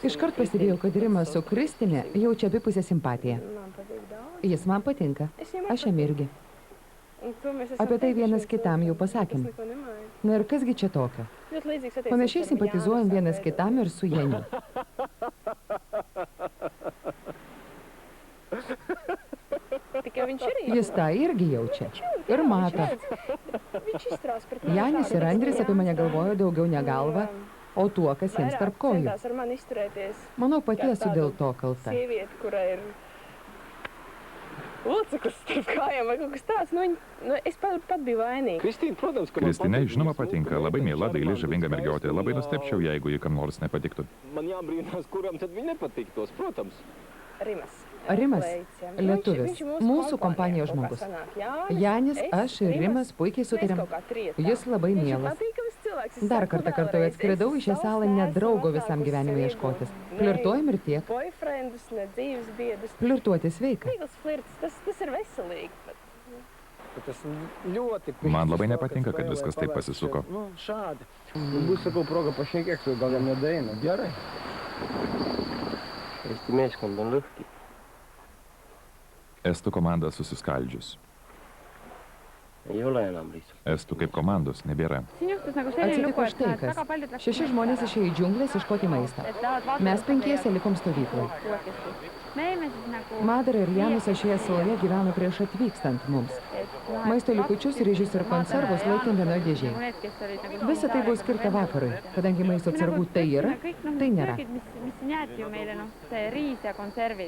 Iškart pastebėjau, kad Rimas su Kristinė jaučia abipusę simpatiją. Jis man patinka, aš jam irgi. Apie tai vienas kitam jau pasakėm. Na ir kasgi čia tokio? Panašiai simpatizuojam vienas kitam ir su Janiu. Jis tą irgi jaučia. Ir mato. Janis ir Andris apie mane galvojo daugiau ne galva, o tuo, kas jiems tarp kojų. Manau, pati esu dėl to kalta. Loceklis starp kājām vai kaut kas tāds, es pat biju vainīga. Kristīna, protams, ka Kristinai, žinoma, patinka. Labai miela, daili, žavinga mergiotė. Labai nustebčiau, jeigu ji kam nors nepatiktų. Man jābrīnās, kuram tad viņi nepatiktos, protams. Rimas, lietuvis, mūsų kompanijos žmogus. Janis, aš ir Rimas puikiai sutarėm. Jis labai mielas. Dar kartą kartoju, atskridau į šią salą ne draugo visam gyvenimui ieškotis. Flirtuojam ir tiek. Flirtuoti sveika. Man labai nepatinka, kad viskas taip pasisuko. Šādi. Bus, sakau, proga pašnekėk su, gal jam nedaeina. Gerai. Eesti meeskond on lõhki. Estų komanda susiskaldžius. Ei ole enam lihtsalt. Estų kaip komandos nebėra. Atsitiko štai kas. 6 žmonės išėjo į džiunglės iškoti maistą. Mes 5 likom stovyklai. Madara ir Janusas šioje saloje gyveno prieš atvykstant mums. Maisto likučius, ryžius ir konservus laikėm vienoje dėžėje. Visa tai buvo skirta vakarui, kadangi maisto atsargų tai yra, tai nėra.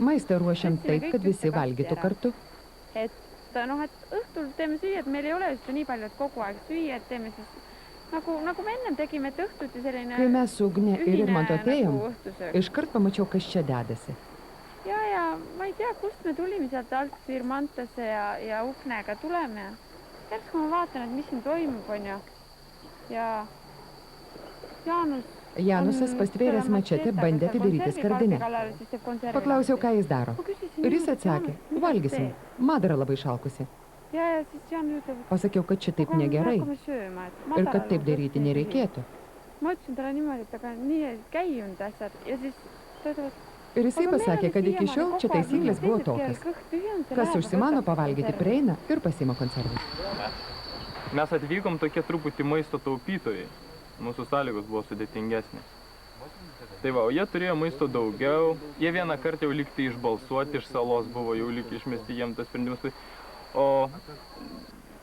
Maistą ruošiam taip, kad visi valgytų kartu. Õhtul teeme süüa, et meil ei ole just nii palju, et kogu aeg süüa, et teeme siis nagu me ennem tegime, et õhtuti selline Kai mes su Ugne ir Irmantu atėjom, iškart pamačiau, kas čia dedasi. Ja ma ei tea, kust me tulime sealt alt Irmantase ja Ugnega tuleme. Järsku ma vaatan, et mis siin toimub, on ju. Ja Janusas pastvėręs mačetę bandė atidaryti skardinę. Paklausiau, ką jis daro. Ir jis atsakė, valgysim. Madara labai šalkusi. Pasakiau, kad šitaip negerai. Ir kad taip daryti nereikėtų. Ir jisai pasakė, kad iki šiol čia taisyklės buvo tokios. Kas užsimano pavalgyti prieina ir pasima konservus. Mes atvykom tokie truputį maisto taupytojai. Mūsų sąlygos buvo sudėtingesnės. Tai va, o jie turėjo maisto daugiau. Jie vieną kartą jau likti išbalsuoti iš salos buvo, jau likti išmesti jiem tas sprendimus. O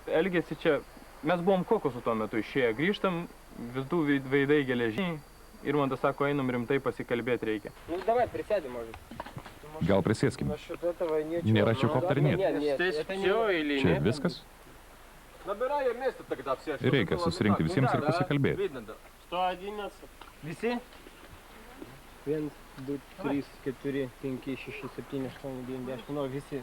elgėsi čia, mes buvom kokosų tuo metu išėję, grįžtam, visų veidai geležiniai. Ir man tas sako, einam rimtai pasikalbėti reikia. Nu, davai, prisėdim, может. Gal prisėskim. Nėra čia ko aptarinėti. Čia viskas? Reikia susirinkti visiems ir pasikalbėti. 111. Visi? 1, 2, 3, 4, 5, 6, 7, 8, 9, 10, ну, visi.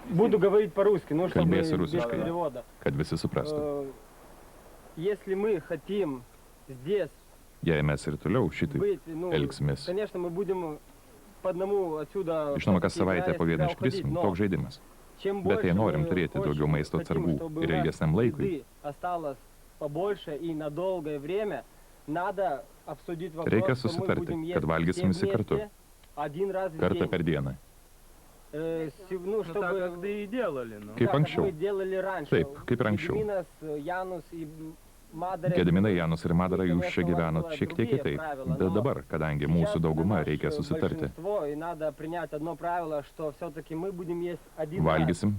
Буду говорить по-русски, ну, чтобы без перевода. Kad visi suprastų. Если мы хотим здесь Jei mes ir toliau šitaip elgsimės. Конечно, мы будем по одному отсюда... Žinoma, kas savaitę po vieną iškrisim, toks žaidimas. Bet jei norim turėti daugiau maisto atsargų ir ilgesniam laikui, reikia susitarti, kad valgysim visi kartu. Kartą per dieną. Kaip anksčiau. Taip, kaip ir anksčiau. Gediminai, Janus ir Madara, jūs čia gyvenot šiek tiek kitaip. Bet dabar, kadangi mūsų dauguma, reikia susitarti. Valgysim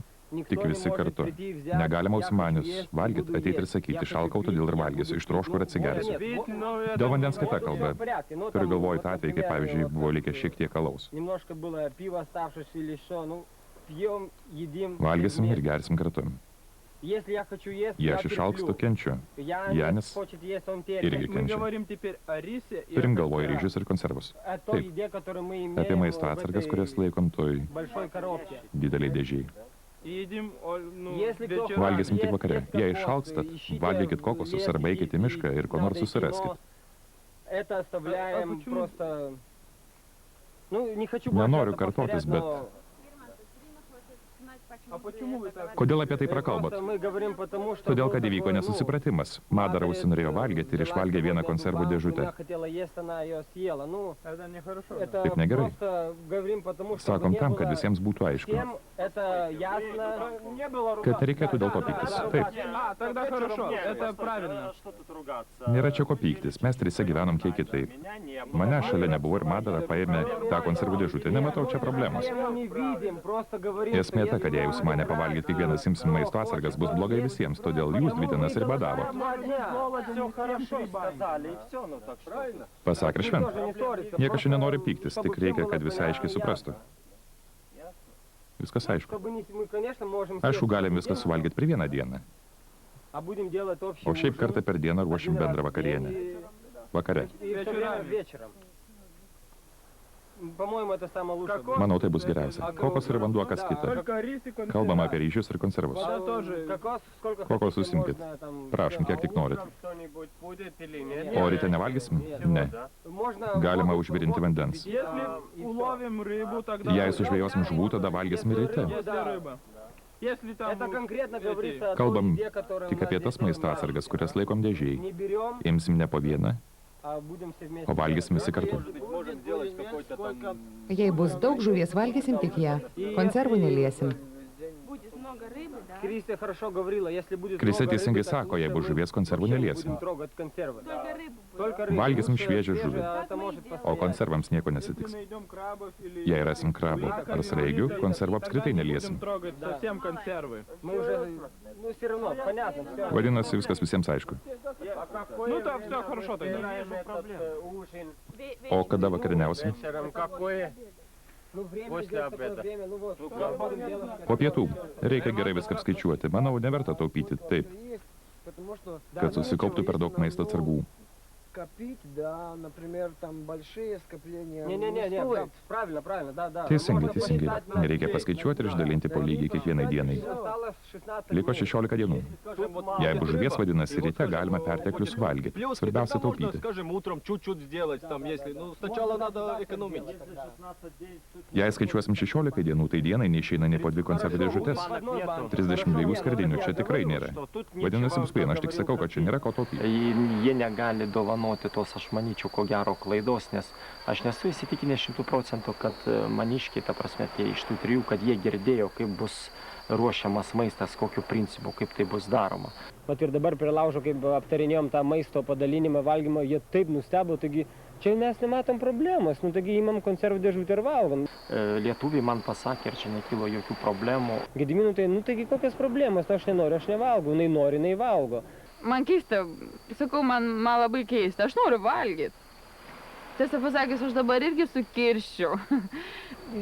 tik visi kartu. Negalima užsimanius valgyt, ateiti ir sakyti, šalkau, todėl ir valgysiu, ištrošku ir atsigersiu. Dėl vandens kita kalba. Turiu galvoj tą atvejį, kaip pavyzdžiui, buvo likę šiek tiek alaus. Valgysim ir gersim kartu. Jei aš išalkstu, kenčiu. Janis irgi kenčia. Turim galvoj ryžius ir konservus. Taip, apie maisto atsargas, kurias laikom toj dideliai dėžiai. Valgysim tik vakare. Jei išalkstat, valgykit kokosus arba eikit į mišką ir ko nors susiraskit. Nenoriu kartotis, bet Kodėl apie tai prakalbot? Todėl, kad įvyko nesusipratimas. Madara užsinorėjo valgyti ir išvalgė vieną konservų dėžutę. Taip negerai. Sakom tam, kad visiems būtų aišku. Kad nereikėtų dėl to pyktis. Taip. Nėra čia ko pyktis. Mes trise gyvenom kiek kitaip. Mane šalia nebuvo ir Madara paėmė tą konservų dėžutę. Nematau čia problemos. Esmė ta, kad jei jūs mane pavalgyt kiekvienas imsim maisto atsargas, bus blogai visiems, todėl jūs 2 dienas ir badavot. Pasakė švent. Niekas čia nenori pyktis, tik reikia, kad visi aiškiai suprastų. Viskas aišku. Aišku, galim viską suvalgyti per vieną dieną. O šiaip kartą per dieną ruošim bendrą vakarienę. Vakare. Manau, tai bus geriausia. Kokos ir vanduo kas kita. Kalbam apie ryžius ir konservus. Kokos susimkit. Prašom, kiek tik norit. O ryte nevalgysim? Ne. Galima užvirinti vandens. Jei sužvėjosim žuvų, tada valgysim ryte. Kalbam tik apie tas maisto atsargas, kurias laikom dėžiai. Imsim ne po vieną, o valgysim visi kartu. Jei bus daug žuvies, valgysim tik ją. Konservų neliesim. Krisė teisingai sako, jei bus žuvies, konservų neliesim. Valgysim šviežią žuvį, o konservams nieko nesitiks. Jei rasim krabų ar sraigių, konservų apskritai neliesim. Vadinasi, viskas visiems aišku. O kada vakariniausim? Po pietų. Reikia gerai viską apskaičiuoti. Manau, neverta taupyti. Taip. Kad susikauptų per daug maisto atsargų. Teisingai. Nereikia paskaičiuoti ir išdalinti po lygiai kiekvienai dienai. Liko 16 dienų. Jei bus žuvies, vadinasi, ryte galima perteklių suvalgyti. Svarbiausia taupyti. Jei skaičiuosim 16 dienų, tai dienai neišeina nei po 2 konservų dėžutes. 32 skardinių čia tikrai nėra. Vadinasi, bus pieno, aš tik sakau, kad čia nėra ko taupyti. Jie negali dovanoti tos, aš manyčiau, ko gero klaidos, nes aš nesu įsitikinęs 100%, kad maniškiai, ta prasme, tie iš tų 3, kad jie girdėjo, kaip bus ruošiamas maistas, kokiu principu, kaip tai bus daroma. Vat ir dabar prie laužo, kaip aptarinėjom tą maisto padalinimą, valgymą, jie taip nustebo, taigi čia mes nematom problemos, taigi įmam konservų dėžutę ir valgom. Lietuviai man pasakė, ir čia nekilo jokių problemų. Gediminui tai, taigi kokios problemos, aš nenoriu, aš nevalgau, jinai nori, jinai valgo. Man keista, sakau, man labai keista, aš noriu valgyti. Tiesą pasakys, aš dabar irgi sukirščiau.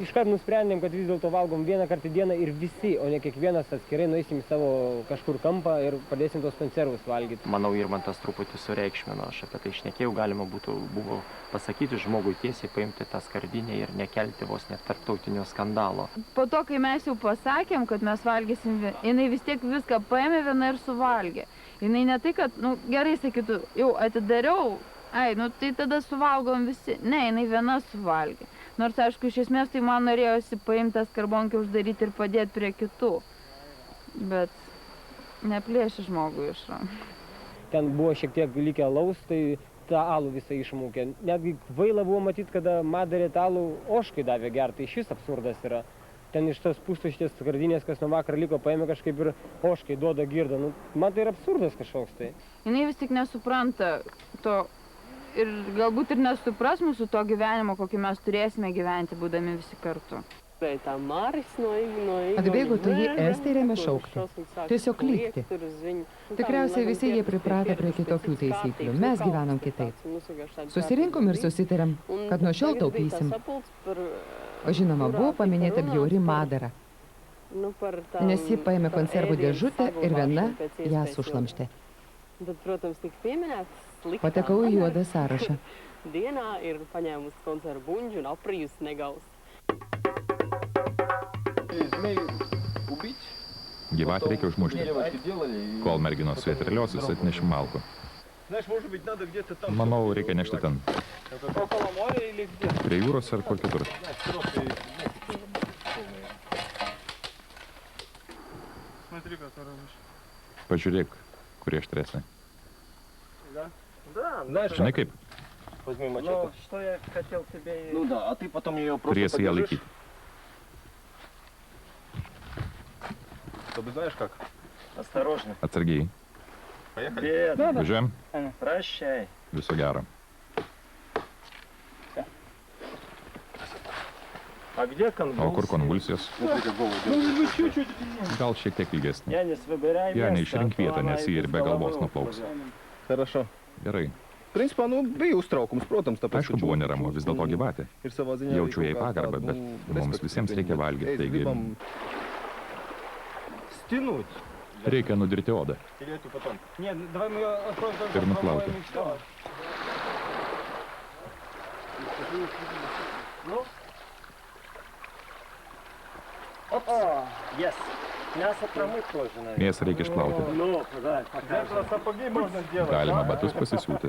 Iškart nusprendėm, kad vis dėlto valgom vieną kartą į dieną ir visi, o ne kiekvienas atskirai nueisim į savo kažkur kampą ir padėsim tos konservus valgyti. Manau, Irmantas truputį sureikšmino, aš apie tai šnekėjau, galima buvo pasakyti žmogui tiesiai, paimti tą skardinę ir nekelti vos net tarptautinio skandalo. Po to, kai mes jau pasakėm, kad mes valgysim, jinai vis tiek viską paėmė viena ir suvalgė. Jinai ne tai, kad, gerai sakytų, jau atidariau, tai tada suvalgom visi. Ne, jinai viena suvalgė. Nors, aišku, iš esmės tai man norėjosi paimti tą skarbonkę, uždaryti ir padėti prie kitų. Bet neplėši žmogų iš rankų. Ten buvo šiek tiek likę alaus, tai tą alų visą išmūkė. Netgi kvaila buvo matyti, kada Madarė tą alų ožkai davė gerti. Tai šis absurdas yra. Ten iš tos pustuštės skardinės, kas nuo vakar liko, paėmė kažkaip ir ožkai duoda girdą. Man tai yra absurdas kažkoks tai. Jinai vis tik nesupranta to ir galbūt ir nesupras mūsų to gyvenimo, kokį mes turėsime gyventi, būdami visi kartu. Atbėgo tu jį ėsti ir ėmė šaukti. Tiesiog klykti. Tikriausiai visi jie pripratę prie kitokių taisyklių. Mes gyvenom kitaip. Susirinkom ir susitarėm, kad nuo šiol taupysim. O žinoma, buvo paminėta bjauri Madara. Nes ji paėmė konservų dėžutę ir viena ją sušlamštė. Patekau į juodą sąrašą. Gyvatę reikia užmušti, kol merginos suėtreliosius atnešim malkų. Manau, reikia nešti ten. Prie jūros ar kur kitur. Pažiūrėk, kurie aštresnė. Žinai kaip? Turėsi ją laikyti. Atsargiai. Važiuojam. Viso gero. O kur konvulsijos? Gal šiek tiek ilgesnė. Ja, neišrink vietą, nes jį ir be galvos nuplauks. Хорошо. Gerai. В принципе, ну, bijau traukum, protams, tą Aišku, buvo neramu, vis dėlto gyvatė. Jaučiu jai pagarbą, bet mums visiems reikia valgyti, taigi reikia nudirti odą ir nuplauti. Mėsą reikia išplauti. Galima batus pasisiūti.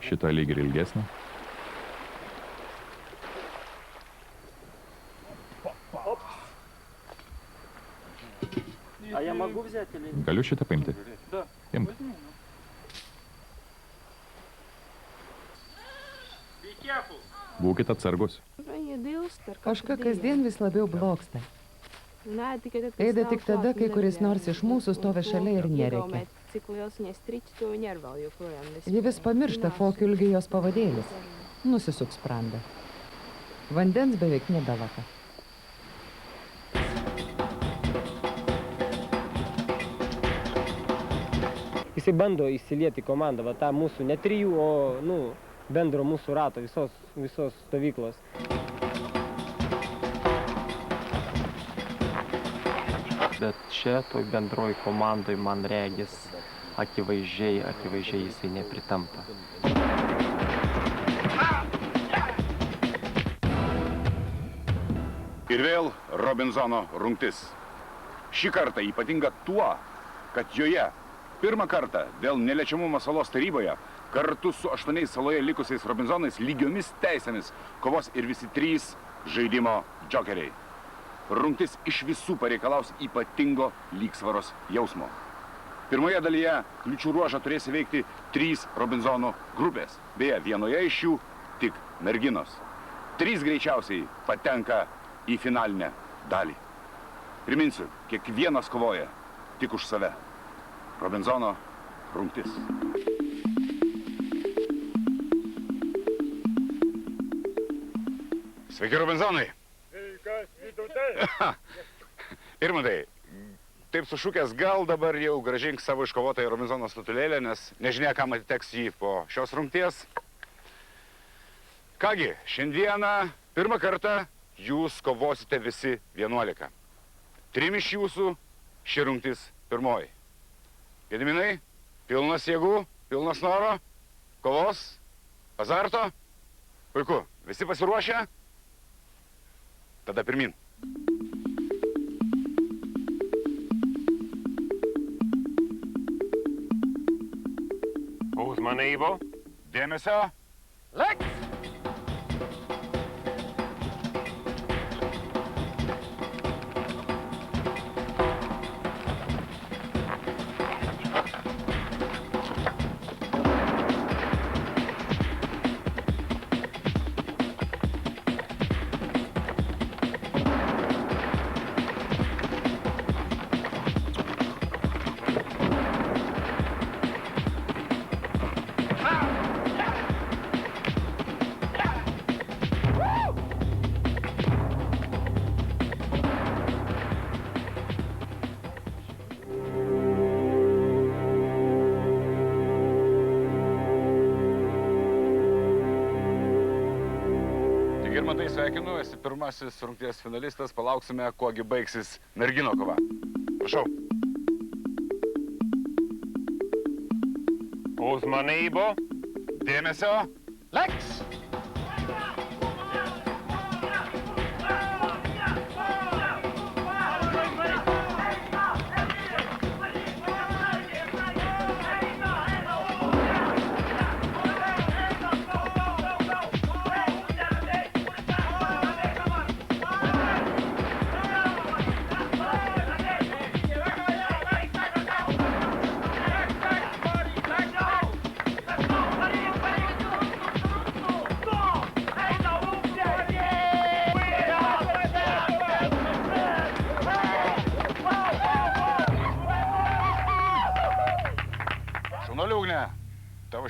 Šita lyg ir ilgesnė. Galiu šitą paimti? Imk. Būkit atsargus. Kažką kasdien vis labiau blogsta. Ėda tik tada, kai kuris nors iš mūsų stovi šalia ir nerėkia. Ji vis pamiršta, kokio ilgio jos pavadėlis. Nusisuks sprandą. Vandens beveik nebelaka. Jisai bando įsilieti į komandą, va tą mūsų, ne 3, o, nu, bendro mūsų rato, visos stovyklos. Bet čia toj bendroj komandoj, man regis, akivaizdžiai jisai nepritampa. Ir vėl Robinzono rungtis. Šį kartą ypatinga tuo, kad joje pirmą kartą dėl neliečiamumo salos taryboje kartu su 8 saloje likusiais Robinzonais lygiomis teisėmis kovos ir visi 3 žaidimo džokeriai. Rungtis iš visų pareikalaus ypatingo lygsvaros jausmo. Pirmoje dalyje kliučių ruožą turės įveikti 3 Robinzonų grupės. Beje, vienoje iš jų tik merginos. 3 greičiausiai patenka į finalinę dalį. Priminsiu, kiekvienas kovoja tik už save. Robinzono rungtis. Sveiki, Robinzonai! Sveikas, Vytautai! Irmantai, taip sušūkęs, gal dabar jau grąžink savo iškovotąją Robinzono statulėlę, nes nežinia, kam atiteks jį po šios rungties. Kągi, šiandieną pirmą kartą jūs kovosite visi 11. 3 iš jūsų ši rungtis pirmoji. Gediminai, pilnas jėgų, pilnas noro, kovos, azarto. Puiku, visi pasiruošę? Tada pirmin. Uzmanību. Dėmesio. Leks! Irmantai, sveikinu, esi pirmasis rungties finalistas, palauksime, kuogi baigsis mergino kova. Prašau. Uzmanību. Dėmesio. Leks!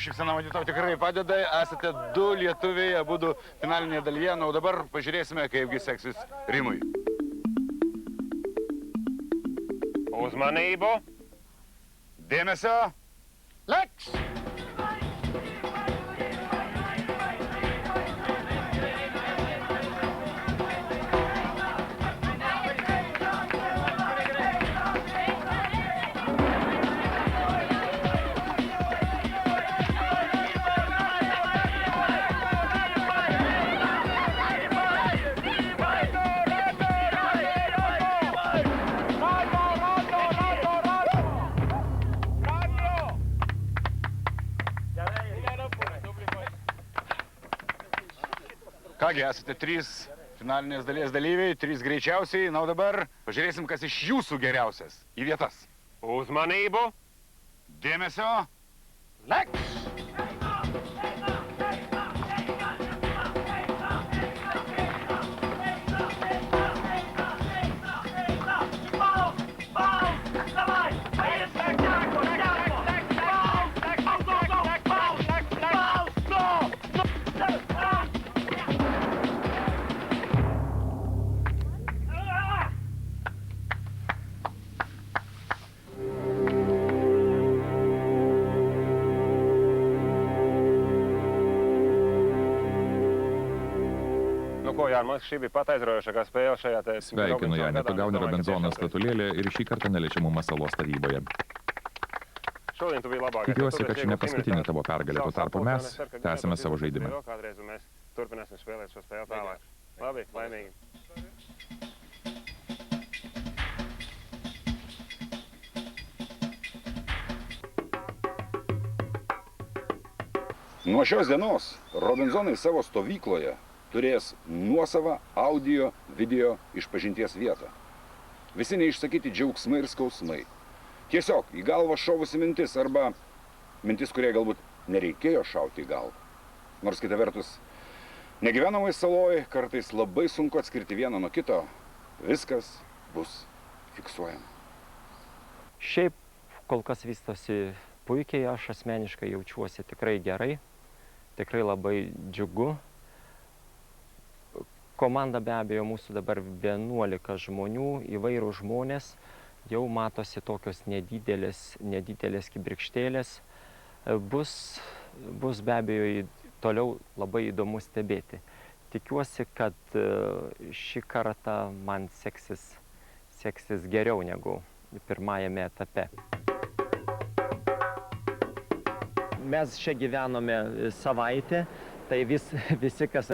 šypsena matytau tikrai padeda, esate 2 lietuviai, abudu finalinėje dalyje, na, o dabar pažiūrėsime, kaipgi seksis Rimui. Uzmanību! Dėmesio! Leks! Kągi, esate 3 finalinės dalies dalyviai, 3 greičiausiai. Na, o dabar pažiūrėsim, kas iš jūsų geriausias. Į vietas. Uzmanību! Dėmesio! Leks! Sveikinu, Jani, tu gauni Robinzono statulėlę ir šį kartą neliečiamumas salos taryboje. Tikiuosi, kad ši ne paskutinė tavo pergalė, tuo tarpu mes tęsime savo žaidimą. Nuo šios dienos Robinzonai savo stovykloje turės nuosavą audio, video išpažinties vietą. Visi neišsakyti džiaugsmai ir skausmai. Tiesiog į galvą šovusi mintis arba mintis, kurie galbūt nereikėjo šauti į galvą. Nors kita vertus, negyvenamai saloj kartais labai sunku atskirti vieną nuo kito, viskas bus fiksuojama. Šiaip kol kas vystosi puikiai, aš asmeniškai jaučiuosi tikrai gerai, tikrai labai džiugu. Komanda be abejo mūsų dabar 11 žmonių, įvairių žmonės, jau matosi tokios nedidelės kibirkštėlės. Bus be abejo toliau labai įdomu stebėti. Tikiuosi, kad šį kartą man seksis geriau negu pirmajame etape. Mes čia gyvenome savaitę, tai visi, kas